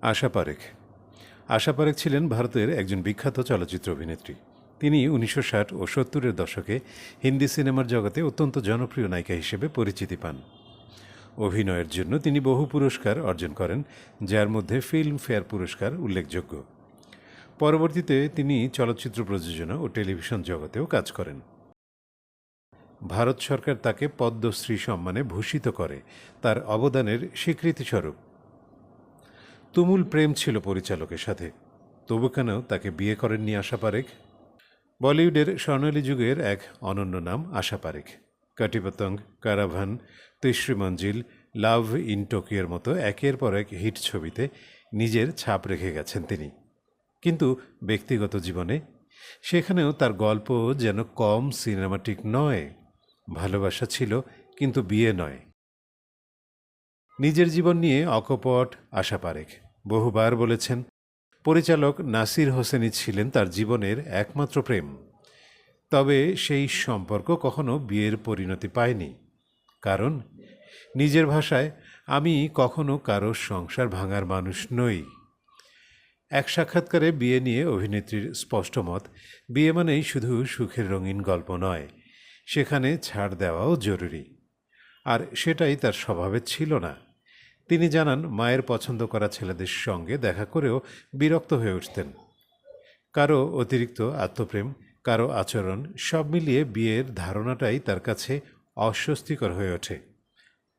আশা পারেখ। আশা পারেখ ছিলেন ভারতের একজন বিখ্যাত চলচ্চিত্র অভিনেত্রী। তিনি 1960 ও 70-এর দশকে হিন্দি সিনেমার জগতে অত্যন্ত জনপ্রিয় নায়িকা হিসেবে পরিচিতি পান। অভিনয়ের জন্য তিনি বহু পুরস্কার অর্জন করেন, যার মধ্যে ফিল্মফেয়ার পুরস্কার উল্লেখযোগ্য। পরবর্তীতে তিনি চলচ্চিত্র প্রযোজনা ও টেলিভিশন জগতেও কাজ করেন। ভারত সরকার তাকে পদ্মশ্রী সম্মানে ভূষিত করে তার অবদানের স্বীকৃতিস্বরূপ। তুমুল প্রেম ছিল পরিচালকের সাথে, তবু কেন তাকে বিয়ে করেননি আশা পারেখ? বলিউডের স্বর্ণালী যুগের এক অনন্য নাম আশা পারেখ। কটি পতঙ্গ, কারাভান, তিসরি মঞ্জিল, লাভ ইন টোকিওর মতো একের পর এক হিট ছবিতে নিজের ছাপ রেখে গেছেন তিনি। কিন্তু ব্যক্তিগত জীবনে সেখানেও তার গল্প যেন কম সিনেমাটিক নয়। ভালোবাসা ছিল, কিন্তু বিয়ে নয়। নিজের জীবন নিয়ে অকপট আশা পারেখ বহুবার বলেছেন, পরিচালক নাসির হোসেনই ছিলেন তার জীবনের একমাত্র প্রেম। তবে সেই সম্পর্ক কখনো বিয়ের পরিণতি পায়নি। কারণ নিজের ভাষায়, আমি কখনো কারো সংসার ভাঙার মানুষ নই। এক সাক্ষাৎকারে বিয়ে নিয়ে অভিনেত্রীর স্পষ্ট মত, বিয়ে মানেই শুধু সুখের রঙিন গল্প নয়, সেখানে ছাড় দেওয়াও জরুরি। আর সেটাই তার স্বভাবে ছিল না। তিনি জানান, মায়ের পছন্দ করা ছেলেদের সঙ্গে দেখা করেও বিরক্ত হয়ে উঠতেন। কারো অতিরিক্ত আত্মপ্রেম, কারো আচরণ, সব মিলিয়ে বিয়ের ধারণাটাই তার কাছে অস্বস্তিকর হয়ে ওঠে।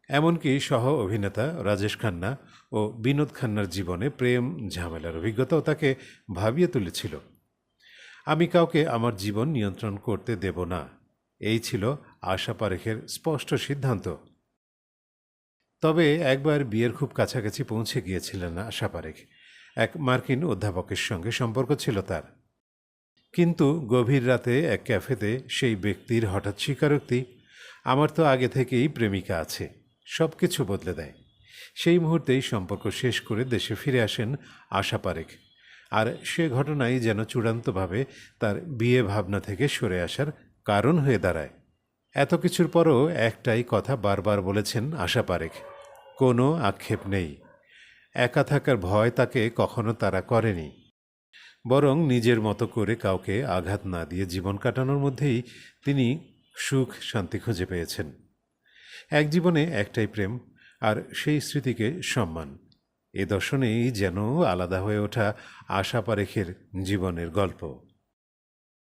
এমনকি সহ অভিনেতা রাজেশ খান্না ও বিনোদ খান্নার জীবনে প্রেম ঝামেলার অভিজ্ঞতাও তাকে ভাবিয়ে তুলেছিল। আমি কাউকে আমার জীবন নিয়ন্ত্রণ করতে দেব না, এই ছিল আশা পারেখের স্পষ্ট সিদ্ধান্ত। তবে একবার বিয়ের খুব কাছাকাছি পৌঁছে গিয়েছিলেন আশা পারেখ। এক মার্কিন অধ্যাপকের সঙ্গে সম্পর্ক ছিল তার। কিন্তু গভীর রাতে এক ক্যাফেতে সেই ব্যক্তির হঠাৎ স্বীকারোক্তি, আমার তো আগে থেকেই প্রেমিকা আছে, সব কিছু বদলে দেয়। সেই মুহূর্তেই সম্পর্ক শেষ করে দেশে ফিরে আসেন আশা পারেখ। আর সে ঘটনাই যেন চূড়ান্তভাবে তার বিয়ে ভাবনা থেকে সরে আসার কারণ হয়ে দাঁড়ায়। এত কিছুর পরও একটাই কথা বারবার বলেছেন আশা পারেখ, কোনো আক্ষেপ নেই। একা থাকার ভয় তাকে কখনো তাড়া করেনি। বরং নিজের মতো করে কাউকে আঘাত না দিয়ে জীবন কাটানোর মধ্যেই তিনি সুখ শান্তি খুঁজে পেয়েছেন। এক জীবনে একটাই প্রেম, আর সেই স্মৃতিকে সম্মান। এ দর্শনেই যেন আলাদা হয়ে ওঠা আশা পারেখের জীবনের গল্প।